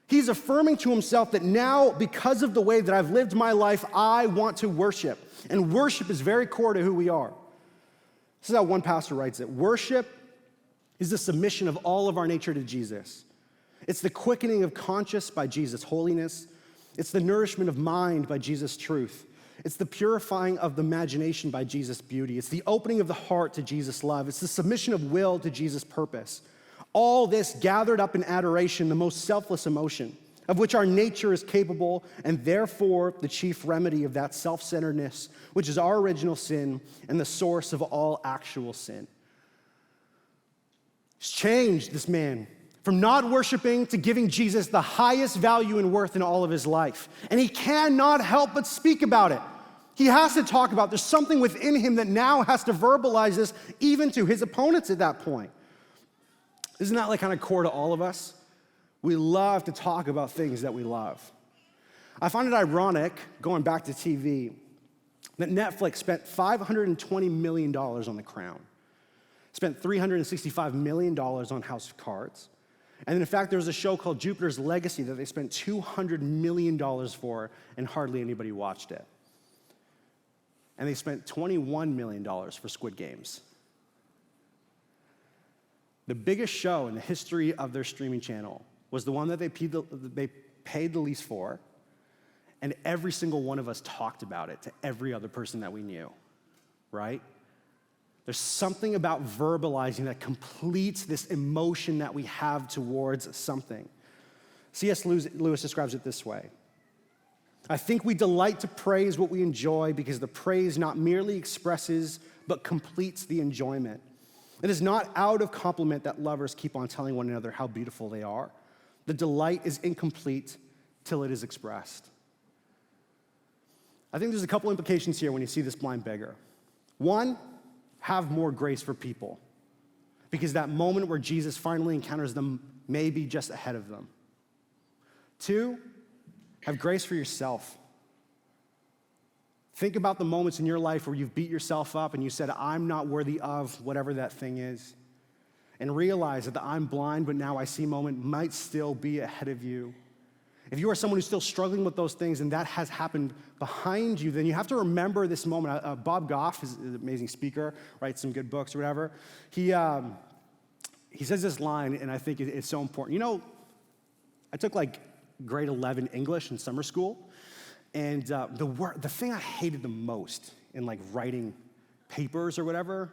He's affirming to himself that now, because of the way that I've lived my life, I want to worship. And worship is very core to who we are. This is how one pastor writes it. Worship is the submission of all of our nature to Jesus. It's the quickening of conscience by Jesus' holiness. It's the nourishment of mind by Jesus' truth. It's the purifying of the imagination by Jesus' beauty. It's the opening of the heart to Jesus' love. It's the submission of will to Jesus' purpose. All this gathered up in adoration, the most selfless emotion, of which our nature is capable, and therefore the chief remedy of that self-centeredness, which is our original sin and the source of all actual sin. He's changed this man from not worshiping to giving Jesus the highest value and worth in all of his life. And he cannot help but speak about it. He has to talk about, there's something within him that now has to verbalize this even to his opponents at that point. Isn't that like kind of core to all of us? We love to talk about things that we love. I find it ironic, going back to TV, that Netflix spent $520 million on The Crown, spent $365 million on House of Cards, and in fact, there was a show called Jupiter's Legacy that they spent $200 million for, and hardly anybody watched it. And they spent $21 million for Squid Games. The biggest show in the history of their streaming channel was the one that they paid the least for, and every single one of us talked about it to every other person that we knew, right? There's something about verbalizing that completes this emotion that we have towards something. C.S. Lewis describes it this way. I think we delight to praise what we enjoy because the praise not merely expresses, but completes the enjoyment. It is not out of compliment that lovers keep on telling one another how beautiful they are. The delight is incomplete till it is expressed. I think there's a couple implications here when you see this blind beggar. One, have more grace for people, because that moment where Jesus finally encounters them may be just ahead of them. Two, have grace for yourself. Think about the moments in your life where you've beat yourself up and you said, I'm not worthy of whatever that thing is. And realize that the I'm blind but now I see moment might still be ahead of you. If you are someone who's still struggling with those things and that has happened behind you, then you have to remember this moment. Bob Goff is an amazing speaker, writes some good books or whatever. He says this line, and I think it's so important. You know, I took like grade 11 English in summer school, and the thing I hated the most in like writing papers or whatever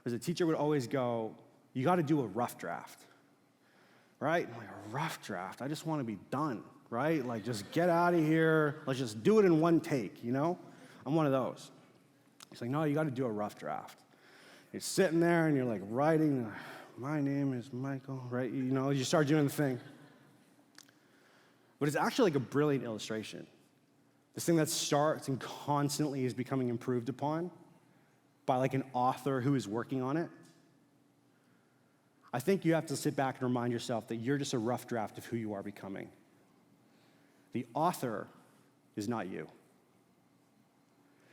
was the teacher would always go, you got to do a rough draft, right? I'm like, a rough draft? I just want to be done, right? Like, just get out of here. Let's just do it in one take, you know? I'm one of those. He's like, no, you got to do a rough draft. You're sitting there and you're like writing, my name is Michael, right? You know, you start doing the thing. But it's actually like a brilliant illustration. This thing that starts and constantly is becoming improved upon by like an author who is working on it. I think you have to sit back and remind yourself that you're just a rough draft of who you are becoming. The author is not you.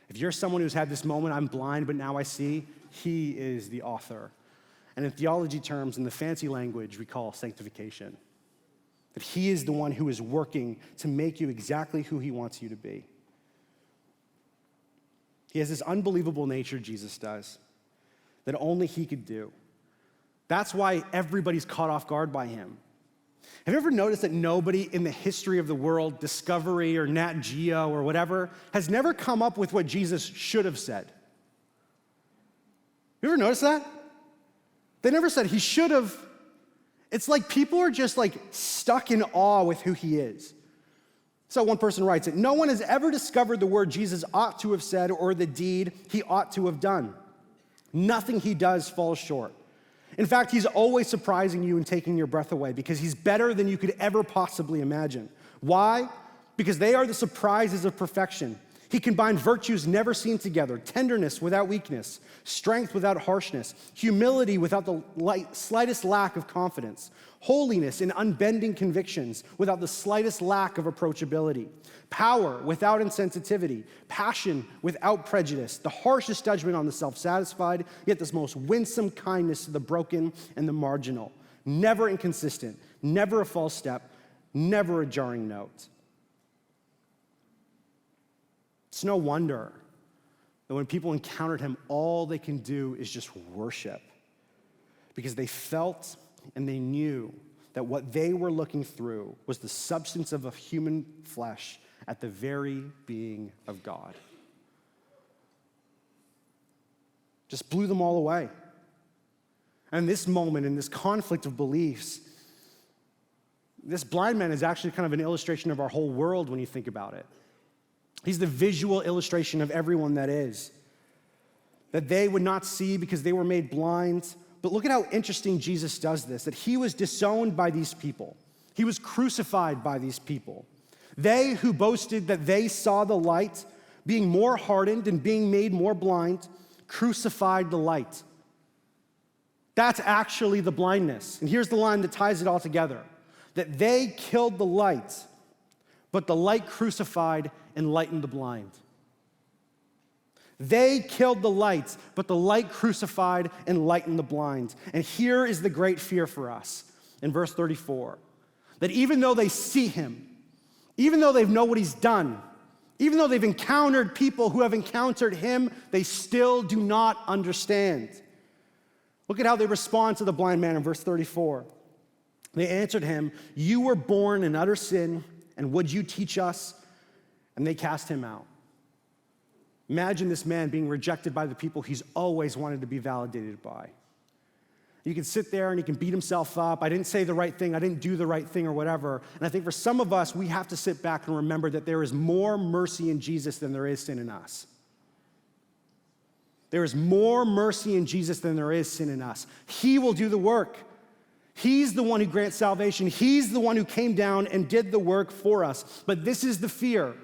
If you're someone who's had this moment, I'm blind, but now I see, he is the author. And in theology terms, in the fancy language, we call sanctification. That he is the one who is working to make you exactly who he wants you to be. He has this unbelievable nature, Jesus does, that only he could do. That's why everybody's caught off guard by him. Have you ever noticed that nobody in the history of the world, Discovery or Nat Geo or whatever, has never come up with what Jesus should have said? You ever noticed that? They never said he should have. It's like people are just like stuck in awe with who he is. So one person writes it, no one has ever discovered the word Jesus ought to have said or the deed he ought to have done. Nothing he does falls short. In fact, he's always surprising you and taking your breath away because he's better than you could ever possibly imagine. Why? Because they are the surprises of perfection. He combined virtues never seen together, tenderness without weakness, strength without harshness, humility without the slightest lack of confidence, holiness in unbending convictions without the slightest lack of approachability, power without insensitivity, passion without prejudice, the harshest judgment on the self-satisfied, yet this most winsome kindness to the broken and the marginal, never inconsistent, never a false step, never a jarring note. It's no wonder that when people encountered him, all they can do is just worship because they felt and they knew that what they were looking through was the substance of a human flesh at the very being of God. Just blew them all away. And this moment, in this conflict of beliefs, this blind man is actually kind of an illustration of our whole world when you think about it. He's the visual illustration of everyone that is. That they would not see because they were made blind, But look at how interesting Jesus does this, that he was disowned by these people. He was crucified by these people. They who boasted that they saw the light, being more hardened and being made more blind, crucified the light. That's actually the blindness. And here's the line that ties it all together, that they killed the light, but the light crucified and lightened the blind. They killed the light, but the light crucified and lightened the blind. And here is the great fear for us in verse 34, that even though they see him, even though they know what he's done, even though they've encountered people who have encountered him, they still do not understand. Look at how they respond to the blind man in verse 34. They answered him, "You were born in utter sin, and would you teach us?" And they cast him out. Imagine this man being rejected by the people he's always wanted to be validated by. You can sit there and he can beat himself up. I didn't say the right thing. I didn't do the right thing or whatever. And I think for some of us, we have to sit back and remember that there is more mercy in Jesus than there is sin in us. There is more mercy in Jesus than there is sin in us. He will do the work. He's the one who grants salvation. He's the one who came down and did the work for us. But this is the fear.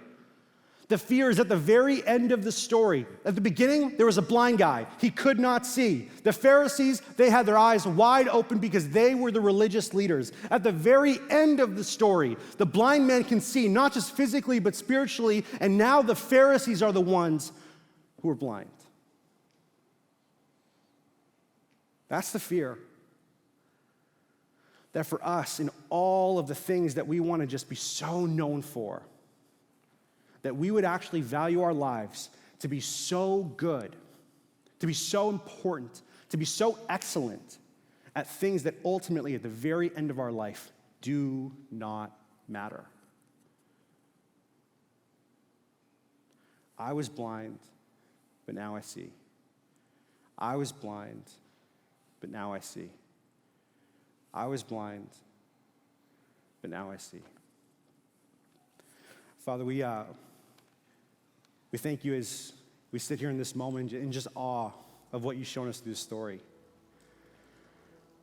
The fear is at the very end of the story. At the beginning, there was a blind guy. He could not see. The Pharisees, they had their eyes wide open because they were the religious leaders. At the very end of the story, the blind man can see, not just physically, but spiritually, and now the Pharisees are the ones who are blind. That's the fear. That for us, in all of the things that we want to just be so known for, that we would actually value our lives to be so good, to be so important, to be so excellent at things that ultimately, at the very end of our life, do not matter. I was blind, but now I see. I was blind, but now I see. I was blind, but now I see. Father, we thank you as we sit here in this moment in just awe of what you've shown us through this story.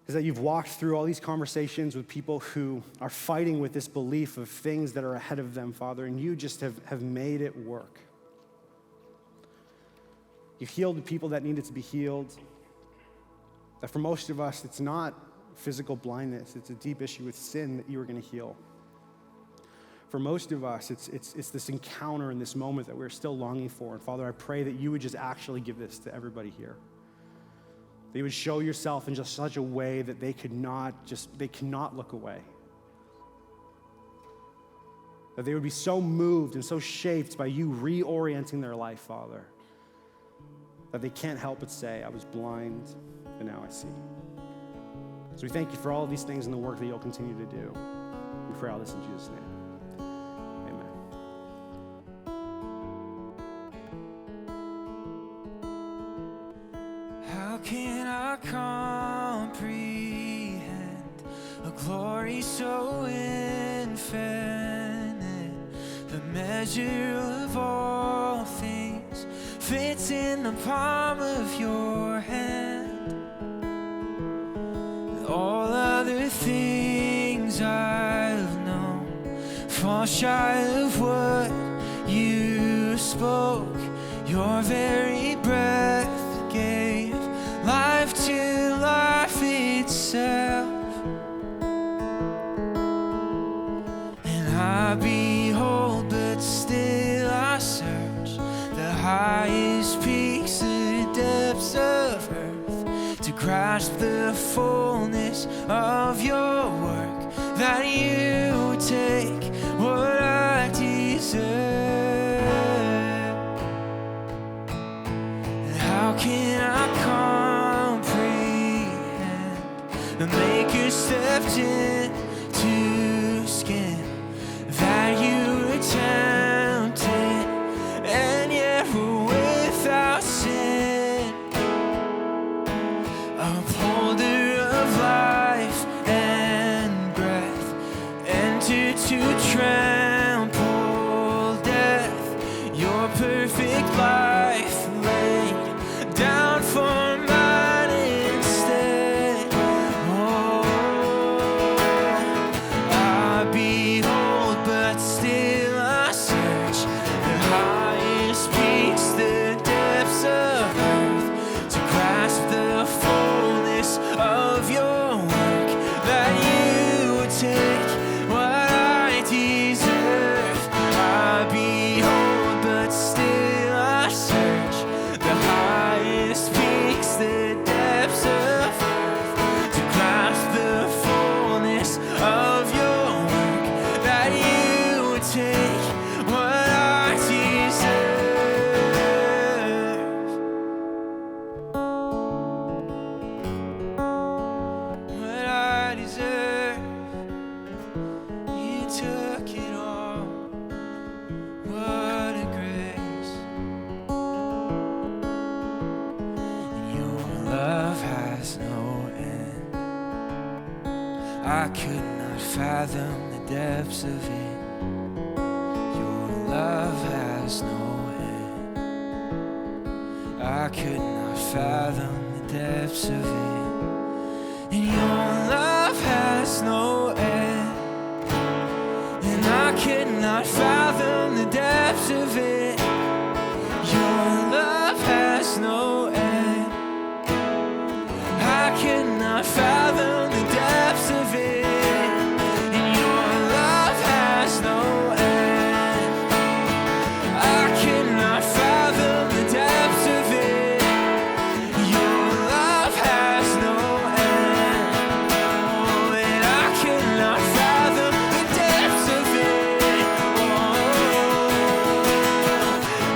Is that you've walked through all these conversations with people who are fighting with this belief of things that are ahead of them, Father, and you just have made it work. You've healed the people that needed to be healed. That for most of us, it's not physical blindness. It's a deep issue with sin that you were going to heal. For most of us, it's this encounter in this moment that we're still longing for. And Father, I pray that you would just actually give this to everybody here. That you would show yourself in just such a way that they cannot look away. That they would be so moved and so shaped by you reorienting their life, Father, that they can't help but say, I was blind, and now I see. So we thank you for all of these things and the work that you'll continue to do. We pray all this in Jesus' name. How can I comprehend a glory so infinite? The measure of all things fits in the palm of your hand. All other things I've known fall shy of what you spoke. Your very breath gave life to life itself. And I behold, but still I search the highest peaks, the depths of earth, to grasp the fullness of your work, that you take what I deserve. And how can I comprehend the Maker stepped into skin, that you were tempted and yet were without sin, upholder of life and breath, entered to trample death, your perfect life laid down for mine instead. took it all. What a grace. And your love has no end. I could not fathom the depths of it. Your love has no end. I could not fathom the depths of it. And your love has no end. And I could not fathom the depths of it. Your love has no end. I could not fathom the depths of it. And your love has no end. I could not fathom the depths of it. Your love has no end. Oh, and I could not fathom the depths of it. Oh,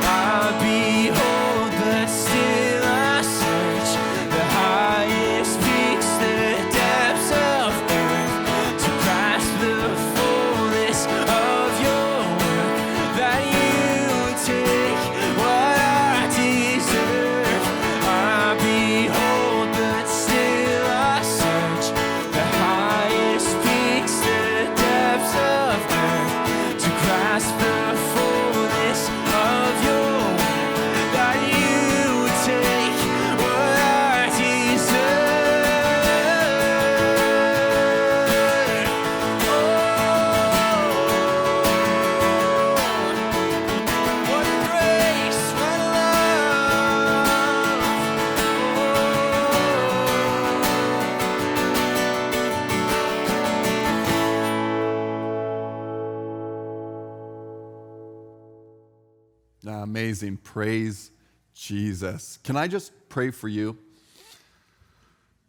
I behold, but still I search the highest peaks, the depths of earth, to grasp the fullness of your work, that you would take what I deserve. I behold, but still I search the highest peaks, the depths of earth, to grasp the fullness of your work, that you would take what I deserve. Oh, what a grace, what a love. Amazing. Praise Jesus. Can I just pray for you?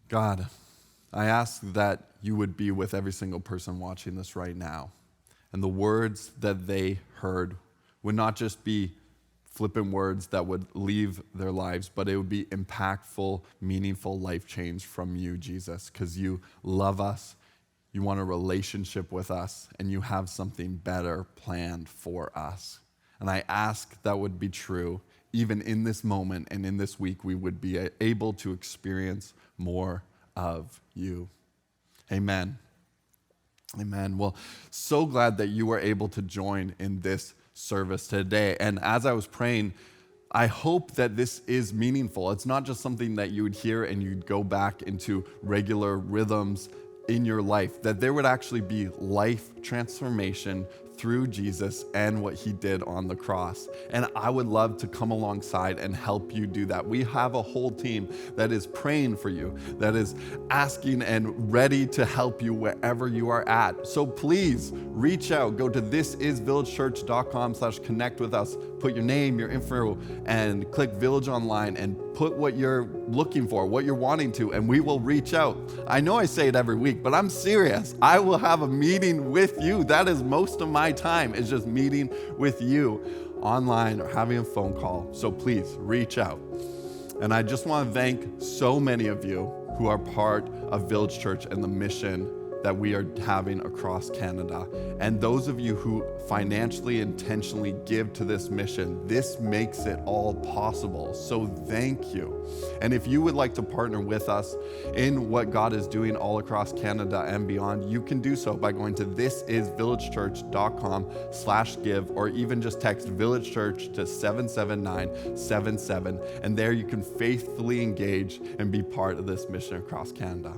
God, I ask that you would be with every single person watching this right now. And the words that they heard would not just be flippant words that would leave their lives, but it would be impactful, meaningful life change from you, Jesus, because you love us, you want a relationship with us, and you have something better planned for us. And I ask that would be true, even in this moment and in this week, we would be able to experience more of you. Amen. Amen. Well, so glad that you were able to join in this service today. And as I was praying, I hope that this is meaningful. It's not just something that you would hear and you'd go back into regular rhythms in your life, that there would actually be life transformation through Jesus and what he did on the cross. And I would love to come alongside and help you do that. We have a whole team that is praying for you, that is asking and ready to help you wherever you are at. So please reach out. Go to thisisvillagechurch.com/connect with us. Put your name, your info, and click Village Online and put what you're looking for, what you're wanting to, and we will reach out. I know I say it every week, but I'm serious. I will have a meeting with you. That is most of my time, is just meeting with you online or having a phone call. So please reach out. And I just want to thank so many of you who are part of Village Church and the mission that we are having across Canada. And those of you who financially, intentionally give to this mission, this makes it all possible. So thank you. And if you would like to partner with us in what God is doing all across Canada and beyond, you can do so by going to thisisvillagechurch.com/give, or even just text Village Church to 77977. And there you can faithfully engage and be part of this mission across Canada.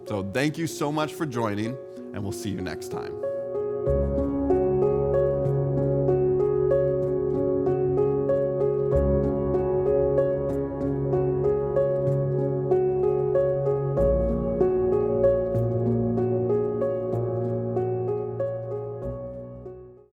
So thank you so much for joining, and we'll see you next time.